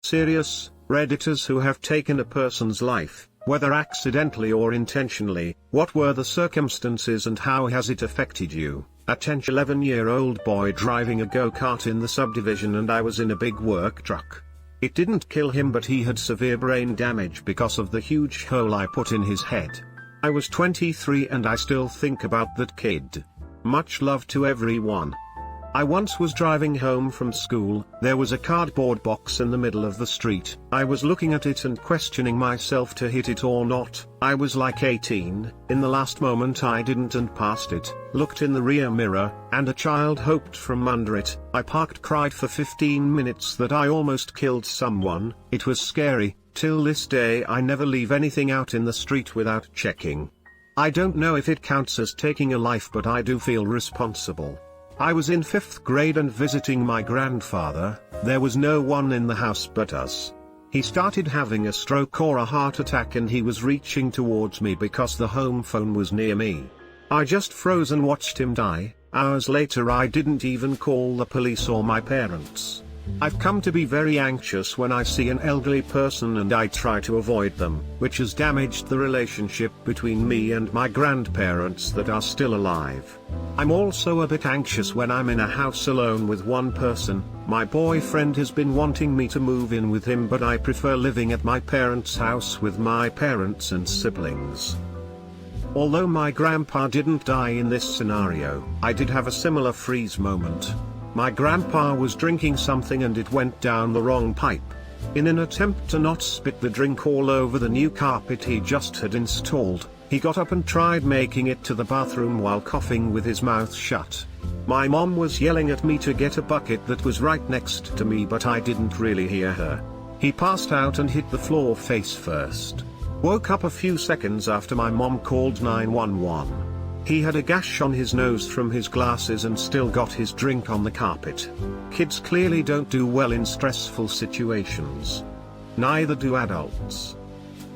Serious, redditors who have taken a person's life, whether accidentally or intentionally, what were the circumstances and how has it affected you? Attention 11-year-old boy driving a go-kart in the subdivision and I was in a big work truck. It didn't kill him but he had severe brain damage because of the huge hole I put in his head. I was 23 and I still think about that kid. Much love to everyone. I once was driving home from school, there was a cardboard box in the middle of the street. I was looking at it and questioning myself to hit it or not. I was like 18, in the last moment I didn't and passed it, looked in the rear mirror, and a child hoped from under it. I parked, cried for 15 minutes that I almost killed someone. It was scary. Till this day I never leave anything out in the street without checking. I don't know if it counts as taking a life but I do feel responsible. I was in 5th grade and visiting my grandfather. There was no one in the house but us. He started having a stroke or a heart attack and he was reaching towards me because the home phone was near me. I just froze and watched him die. Hours later I didn't even call the police or my parents. I've come to be very anxious when I see an elderly person and I try to avoid them, which has damaged the relationship between me and my grandparents that are still alive. I'm also a bit anxious when I'm in a house alone with one person. My boyfriend has been wanting me to move in with him but I prefer living at my parents' house with my parents and siblings. Although my grandpa didn't die in this scenario, I did have a similar freeze moment. My grandpa was drinking something and it went down the wrong pipe. In an attempt to not spit the drink all over the new carpet he just had installed, he got up and tried making it to the bathroom while coughing with his mouth shut. My mom was yelling at me to get a bucket that was right next to me but I didn't really hear her. He passed out and hit the floor face first. Woke up a few seconds after my mom called 911. He had a gash on his nose from his glasses and still got his drink on the carpet. Kids clearly don't do well in stressful situations. Neither do adults.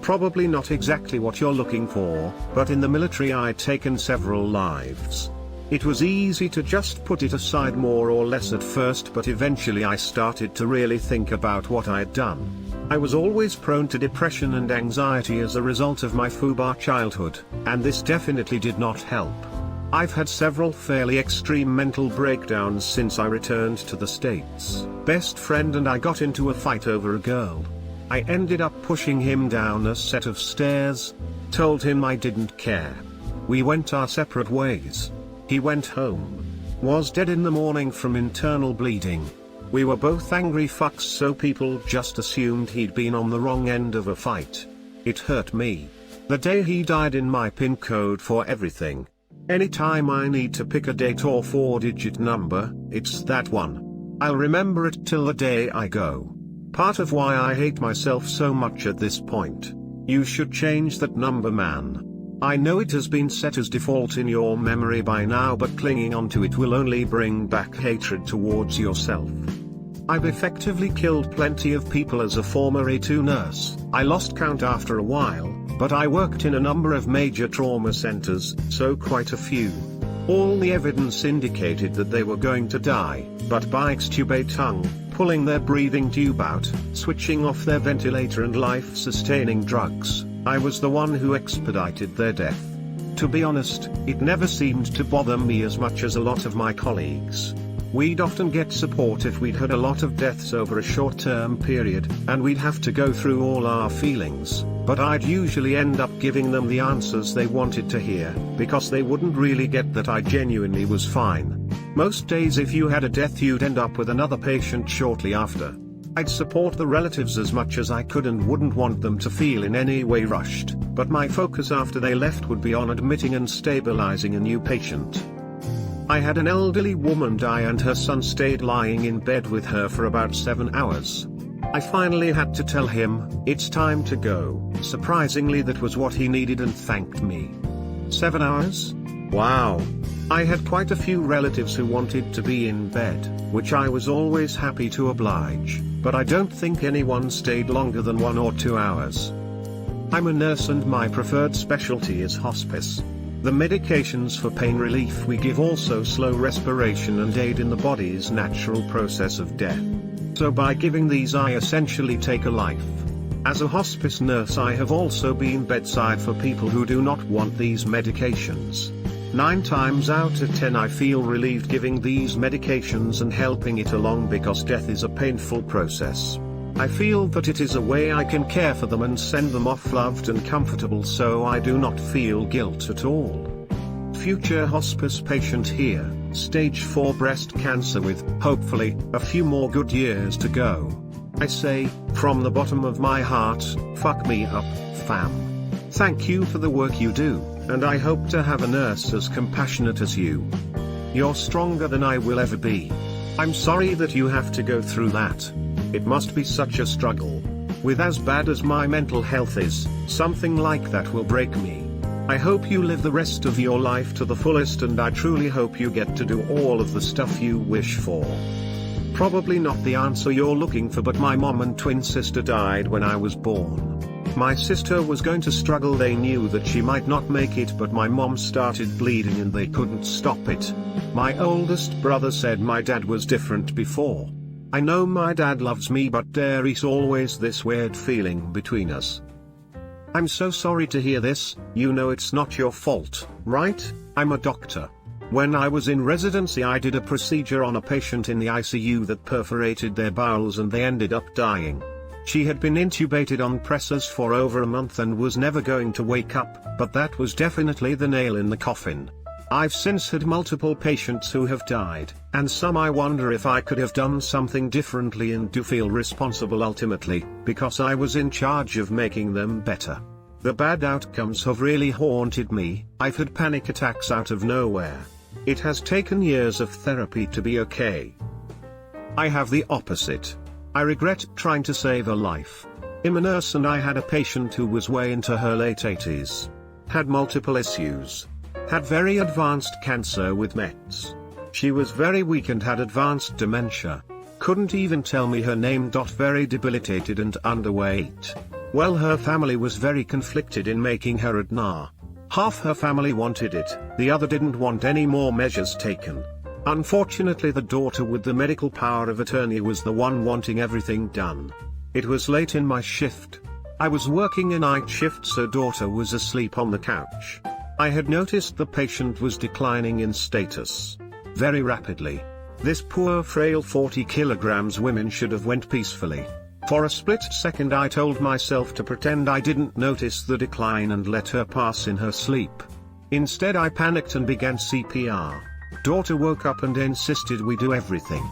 Probably not exactly what you're looking for, but in the military I'd taken several lives. It was easy to just put it aside more or less at first but eventually I started to really think about what I'd done. I was always prone to depression and anxiety as a result of my FUBAR childhood, and this definitely did not help. I've had several fairly extreme mental breakdowns since I returned to the States. Best friend and I got into a fight over a girl. I ended up pushing him down a set of stairs, told him I didn't care. We went our separate ways. He went home. Was dead in the morning from internal bleeding. We were both angry fucks so people just assumed he'd been on the wrong end of a fight. It hurt me. The day he died in my PIN code for everything. Anytime I need to pick a date or 4-digit number, it's that one. I'll remember it till the day I go. Part of why I hate myself so much at this point. You should change that number, man. I know it has been set as default in your memory by now but clinging onto it will only bring back hatred towards yourself. I've effectively killed plenty of people as a former A2 nurse. I lost count after a while, but I worked in a number of major trauma centers, so quite a few. All the evidence indicated that they were going to die, but by extubating, pulling their breathing tube out, switching off their ventilator and life-sustaining drugs, I was the one who expedited their death. To be honest, it never seemed to bother me as much as a lot of my colleagues. We'd often get support if we'd had a lot of deaths over a short-term period, and we'd have to go through all our feelings, but I'd usually end up giving them the answers they wanted to hear, because they wouldn't really get that I genuinely was fine. Most days if you had a death you'd end up with another patient shortly after. I'd support the relatives as much as I could and wouldn't want them to feel in any way rushed, but my focus after they left would be on admitting and stabilizing a new patient. I had an elderly woman die and her son stayed lying in bed with her for about 7 hours. I finally had to tell him, it's time to go. Surprisingly that was what he needed and thanked me. 7 hours? Wow. I had quite a few relatives who wanted to be in bed, which I was always happy to oblige, but I don't think anyone stayed longer than 1 or 2 hours. I'm a nurse and my preferred specialty is hospice. The medications for pain relief we give also slow respiration and aid in the body's natural process of death. So by giving these I essentially take a life. As a hospice nurse I have also been bedside for people who do not want these medications. 9 times out of 10 I feel relieved giving these medications and helping it along because death is a painful process. I feel that it is a way I can care for them and send them off loved and comfortable, so I do not feel guilt at all. Future hospice patient here, stage 4 breast cancer with, hopefully, a few more good years to go. I say, from the bottom of my heart, fuck me up, fam. Thank you for the work you do, and I hope to have a nurse as compassionate as you. You're stronger than I will ever be. I'm sorry that you have to go through that. It must be such a struggle. With as bad as my mental health is, something like that will break me. I hope you live the rest of your life to the fullest, and I truly hope you get to do all of the stuff you wish for. Probably not the answer you're looking for, but my mom and twin sister died when I was born. My sister was going to struggle, they knew that she might not make it, but my mom started bleeding and they couldn't stop it. My oldest brother said my dad was different before. I know my dad loves me, but there is always this weird feeling between us. I'm so sorry to hear this. You know it's not your fault, right? I'm a doctor. When I was in residency I did a procedure on a patient in the ICU that perforated their bowels and they ended up dying. She had been intubated on pressors for over a month and was never going to wake up, but that was definitely the nail in the coffin. I've since had multiple patients who have died, and some I wonder if I could have done something differently, and do feel responsible ultimately, because I was in charge of making them better. The bad outcomes have really haunted me. I've had panic attacks out of nowhere. It has taken years of therapy to be okay. I have the opposite. I regret trying to save a life. I'm a nurse and I had a patient who was way into her late 80s. Had multiple issues. Had very advanced cancer with Mets. She was very weak and had advanced dementia. Couldn't even tell me her name. Very debilitated and underweight. Well, her family was very conflicted in making her a DNA. Half her family wanted it, the other didn't want any more measures taken. Unfortunately, the daughter with the medical power of attorney was the one wanting everything done. It was late in my shift. I was working a night shift, so daughter was asleep on the couch. I had noticed the patient was declining in status very rapidly. This poor frail 40 kilograms woman should have went peacefully. For a split second I told myself to pretend I didn't notice the decline and let her pass in her sleep. Instead I panicked and began CPR. Daughter woke up and insisted we do everything.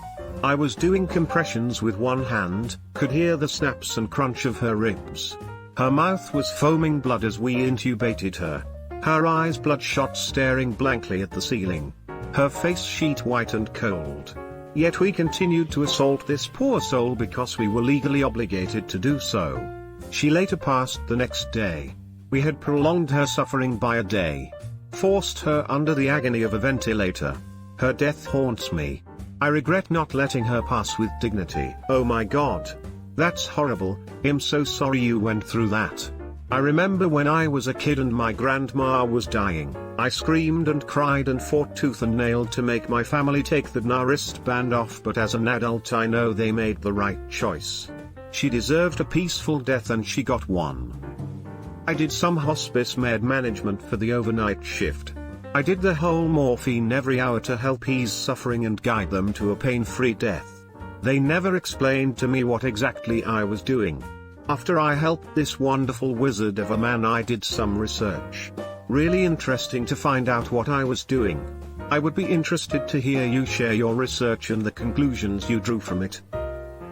I was doing compressions with one hand, could hear the snaps and crunch of her ribs. Her mouth was foaming blood as we intubated her. Her eyes bloodshot, staring blankly at the ceiling. Her face sheet white and cold. Yet we continued to assault this poor soul because we were legally obligated to do so. She later passed the next day. We had prolonged her suffering by a day. Forced her under the agony of a ventilator. Her death haunts me. I regret not letting her pass with dignity. Oh my God. That's horrible. I'm so sorry you went through that. I remember when I was a kid and my grandma was dying, I screamed and cried and fought tooth and nail to make my family take the DNA wristband off, but as an adult I know they made the right choice. She deserved a peaceful death and she got one. I did some hospice med management for the overnight shift. I did the whole morphine every hour to help ease suffering and guide them to a pain-free death. They never explained to me what exactly I was doing. After I helped this wonderful wizard of a man I did some research. Really interesting to find out what I was doing. I would be interested to hear you share your research and the conclusions you drew from it.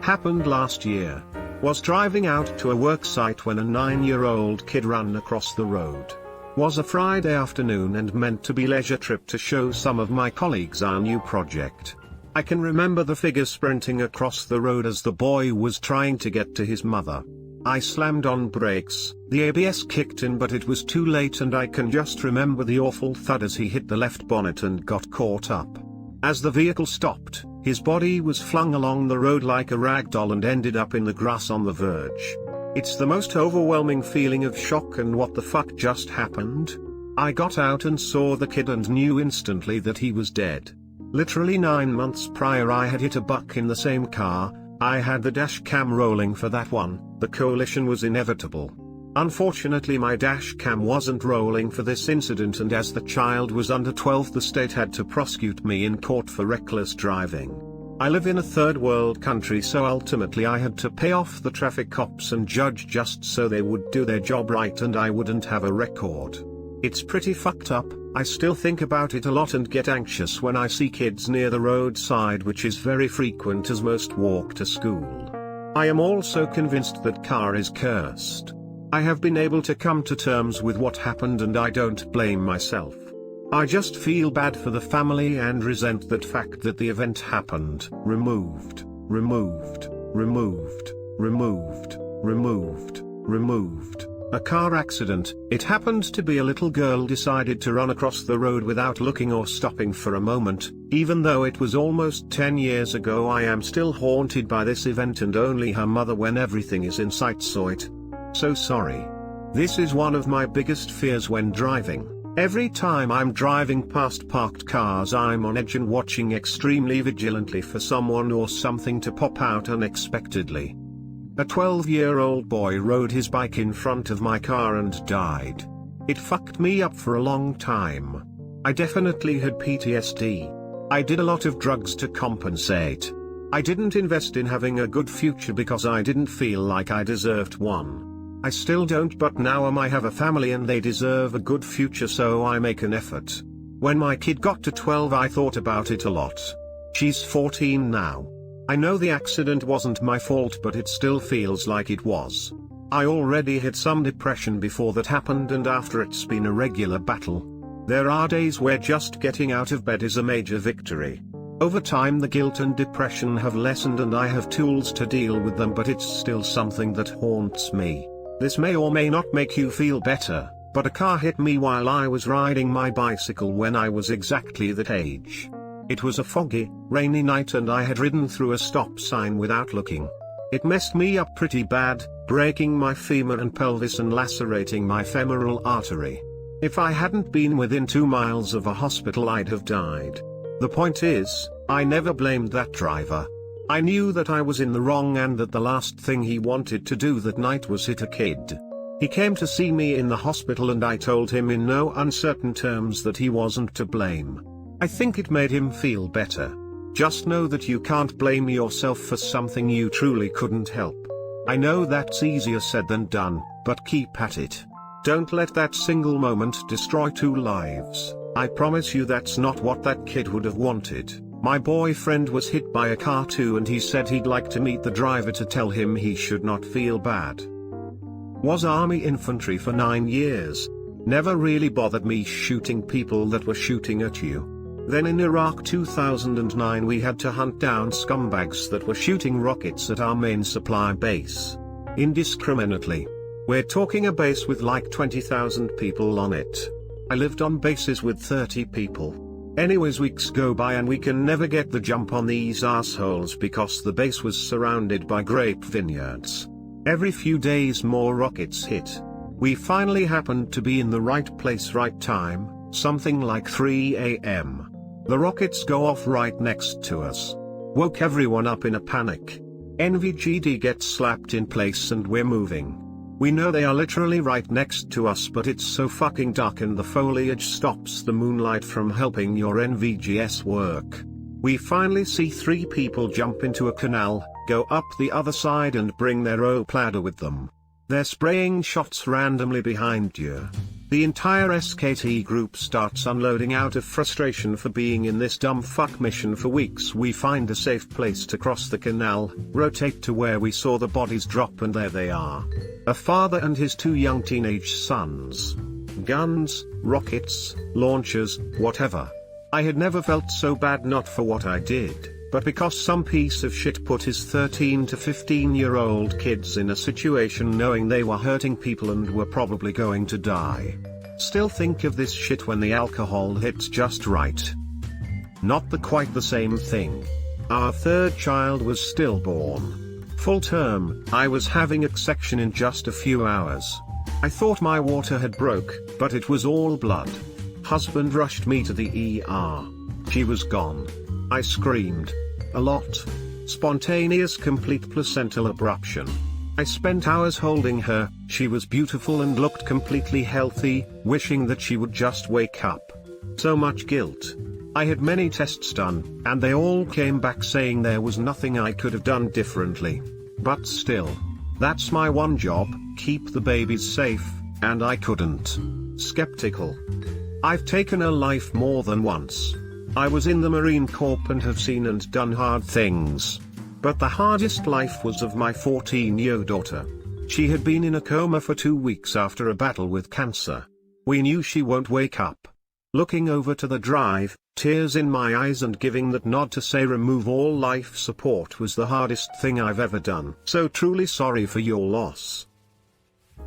Happened last year. Was driving out to a work site when a 9-year-old kid ran across the road. Was a Friday afternoon and meant to be leisure trip to show some of my colleagues our new project. I can remember the figure sprinting across the road as the boy was trying to get to his mother. I slammed on brakes, the ABS kicked in, but it was too late, and I can just remember the awful thud as he hit the left bonnet and got caught up. As the vehicle stopped, his body was flung along the road like a rag doll and ended up in the grass on the verge. It's the most overwhelming feeling of shock and what the fuck just happened? I got out and saw the kid and knew instantly that he was dead. Literally 9 months prior I had hit a buck in the same car, I had the dash cam rolling for that one. The collision was inevitable. Unfortunately, my dash cam wasn't rolling for this incident, and as the child was under 12, the state had to prosecute me in court for reckless driving. I live in a third world country, so ultimately I had to pay off the traffic cops and judge just so they would do their job right and I wouldn't have a record. It's pretty fucked up. I still think about it a lot and get anxious when I see kids near the roadside, which is very frequent as most walk to school. I am also convinced that car is cursed. I have been able to come to terms with what happened and I don't blame myself. I just feel bad for the family and resent that fact that the event happened. Removed, removed, removed, removed, removed, removed. A car accident. It happened to be a little girl decided to run across the road without looking or stopping for a moment. Even though it was almost 10 years ago, I am still haunted by this event, and only her mother, when everything is in sight, saw it. So sorry. This is one of my biggest fears when driving. Every time I'm driving past parked cars, I'm on edge and watching extremely vigilantly for someone or something to pop out unexpectedly. A 12-year-old boy rode his bike in front of my car and died. It fucked me up for a long time. I definitely had PTSD. I did a lot of drugs to compensate. I didn't invest in having a good future because I didn't feel like I deserved one. I still don't, but now I have a family and they deserve a good future, so I make an effort. When my kid got to 12, I thought about it a lot. She's 14 now. I know the accident wasn't my fault, but it still feels like it was. I already had some depression before that happened, and after it's been a regular battle. There are days where just getting out of bed is a major victory. Over time the guilt and depression have lessened and I have tools to deal with them, but it's still something that haunts me. This may or may not make you feel better, but a car hit me while I was riding my bicycle when I was exactly that age. It was a foggy, rainy night and I had ridden through a stop sign without looking. It messed me up pretty bad, breaking my femur and pelvis and lacerating my femoral artery. If I hadn't been within 2 miles of a hospital, I'd have died. The point is, I never blamed that driver. I knew that I was in the wrong and that the last thing he wanted to do that night was hit a kid. He came to see me in the hospital and I told him in no uncertain terms that he wasn't to blame. I think it made him feel better. Just know that you can't blame yourself for something you truly couldn't help. I know that's easier said than done, but keep at it. Don't let that single moment destroy 2 lives. I promise you that's not what that kid would have wanted. My boyfriend was hit by a car too, and he said he'd like to meet the driver to tell him he should not feel bad. Was Army infantry for 9 years. Never really bothered me shooting people that were shooting at you. Then in Iraq 2009 we had to hunt down scumbags that were shooting rockets at our main supply base. Indiscriminately. We're talking a base with like 20,000 people on it. I lived on bases with 30 people. Anyways, weeks go by and we can never get the jump on these assholes because the base was surrounded by grape vineyards. Every few days more rockets hit. We finally happened to be in the right place, right time, something like 3 a.m. The rockets go off right next to us. Woke everyone up in a panic. NVGD gets slapped in place and we're moving. We know they are literally right next to us, but it's so fucking dark and the foliage stops the moonlight from helping your NVGS work. We finally see 3 people jump into a canal, go up the other side and bring their O-Pladder with them. They're spraying shots randomly behind you. The entire SKT group starts unloading out of frustration for being in this dumb fuck mission for weeks. We find a safe place to cross the canal, rotate to where we saw the bodies drop, and there they are. A father and his 2 young teenage sons. Guns, rockets, launchers, whatever. I had never felt so bad, not for what I did, but because some piece of shit put his 13 to 15-year-old kids in a situation knowing they were hurting people and were probably going to die. Still think of this shit when the alcohol hits just right. Not quite the same thing. Our 3rd child was stillborn. Full term, I was having a section in just a few hours. I thought my water had broke, but it was all blood. Husband rushed me to the ER. She was gone. I screamed. A lot. Spontaneous complete placental abruption. I spent hours holding her, she was beautiful and looked completely healthy, wishing that she would just wake up. So much guilt. I had many tests done, and they all came back saying there was nothing I could have done differently. But still. That's my one job, keep the babies safe, and I couldn't. Skeptical. I've taken a life more than once. I was in the Marine Corps and have seen and done hard things. But the hardest life was of my 14-year daughter. She had been in a coma for 2 weeks after a battle with cancer. We knew she won't wake up. Looking over to the drive, tears in my eyes and giving that nod to say remove all life support was the hardest thing I've ever done. So truly sorry for your loss.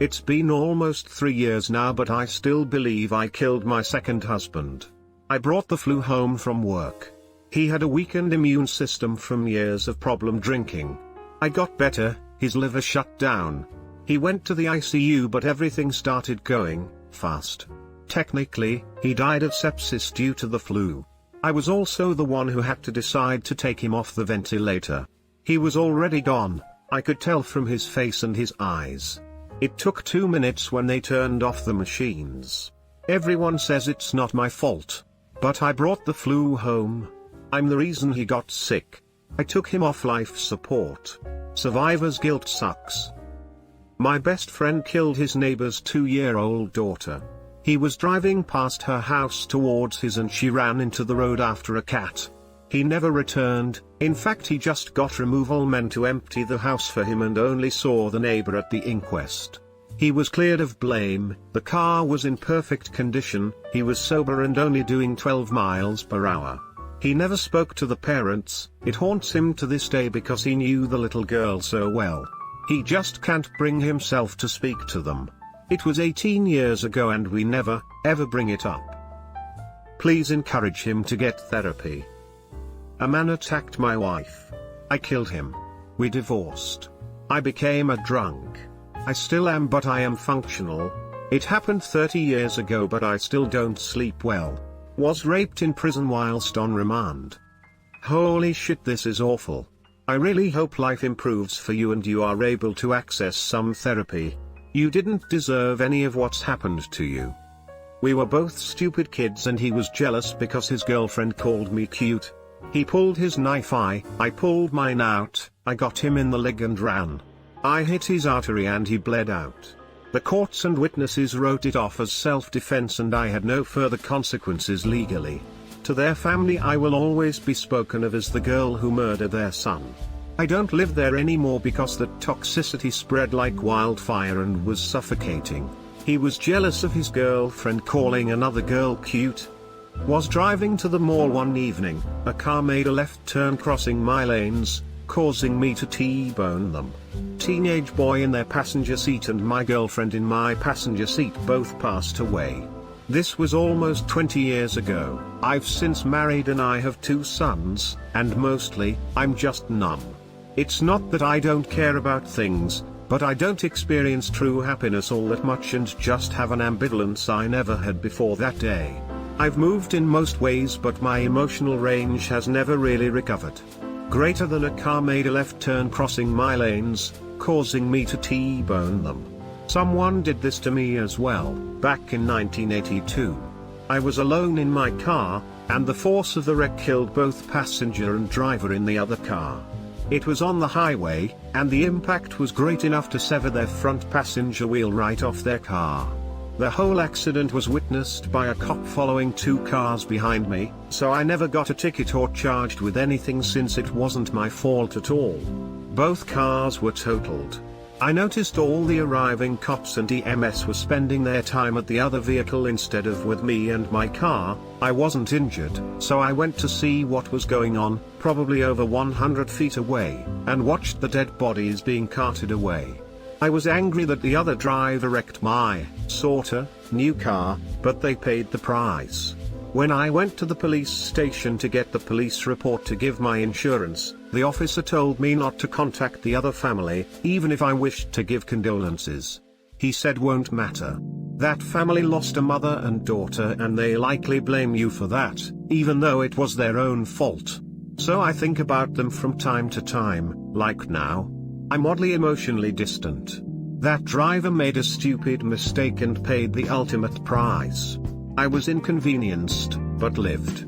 It's been almost 3 years now, but I still believe I killed my second husband. I brought the flu home from work. He had a weakened immune system from years of problem drinking. I got better, his liver shut down. He went to the ICU, but everything started going fast. Technically, he died of sepsis due to the flu. I was also the one who had to decide to take him off the ventilator. He was already gone, I could tell from his face and his eyes. It took 2 minutes when they turned off the machines. Everyone says it's not my fault. But I brought the flu home. I'm the reason he got sick. I took him off life support. Survivor's guilt sucks. My best friend killed his neighbor's 2-year-old daughter. He was driving past her house towards his and she ran into the road after a cat. He never returned, in fact he just got removal men to empty the house for him and only saw the neighbor at the inquest. He was cleared of blame, the car was in perfect condition, he was sober and only doing 12 miles per hour. He never spoke to the parents, it haunts him to this day because he knew the little girl so well. He just can't bring himself to speak to them. It was 18 years ago and we never, ever bring it up. Please encourage him to get therapy. A man attacked my wife. I killed him. We divorced. I became a drunk. I still am, but I am functional. It happened 30 years ago, but I still don't sleep well. Was raped in prison whilst on remand. Holy shit, this is awful. I really hope life improves for you and you are able to access some therapy. You didn't deserve any of what's happened to you. We were both stupid kids and he was jealous because his girlfriend called me cute. He pulled his knife, I pulled mine out, I got him in the leg and ran. I hit his artery and he bled out. The courts and witnesses wrote it off as self-defense and I had no further consequences legally. To their family I will always be spoken of as the girl who murdered their son. I don't live there anymore because the toxicity spread like wildfire and was suffocating. He was jealous of his girlfriend calling another girl cute. Was driving to the mall one evening, a car made a left turn crossing my lanes, causing me to T-bone them. Teenage boy in their passenger seat and my girlfriend in my passenger seat both passed away. This was almost 20 years ago. I've since married and I have 2 sons, and mostly, I'm just numb. It's not that I don't care about things, but I don't experience true happiness all that much and just have an ambivalence I never had before that day. I've moved in most ways, but my emotional range has never really recovered. Greater than a car made a left turn crossing my lanes, causing me to T-bone them. Someone did this to me as well, back in 1982. I was alone in my car, and the force of the wreck killed both passenger and driver in the other car. It was on the highway, and the impact was great enough to sever their front passenger wheel right off their car. The whole accident was witnessed by a cop following 2 cars behind me, so I never got a ticket or charged with anything since it wasn't my fault at all. Both cars were totaled. I noticed all the arriving cops and EMS were spending their time at the other vehicle instead of with me and my car. I wasn't injured, so I went to see what was going on, probably over 100 feet away, and watched the dead bodies being carted away. I was angry that the other driver wrecked my, sorta, new car, but they paid the price. When I went to the police station to get the police report to give my insurance, the officer told me not to contact the other family, even if I wished to give condolences. He said won't matter. That family lost a mother and daughter and they likely blame you for that, even though it was their own fault. So I think about them from time to time, like now. I'm oddly emotionally distant. That driver made a stupid mistake and paid the ultimate price. I was inconvenienced, but lived.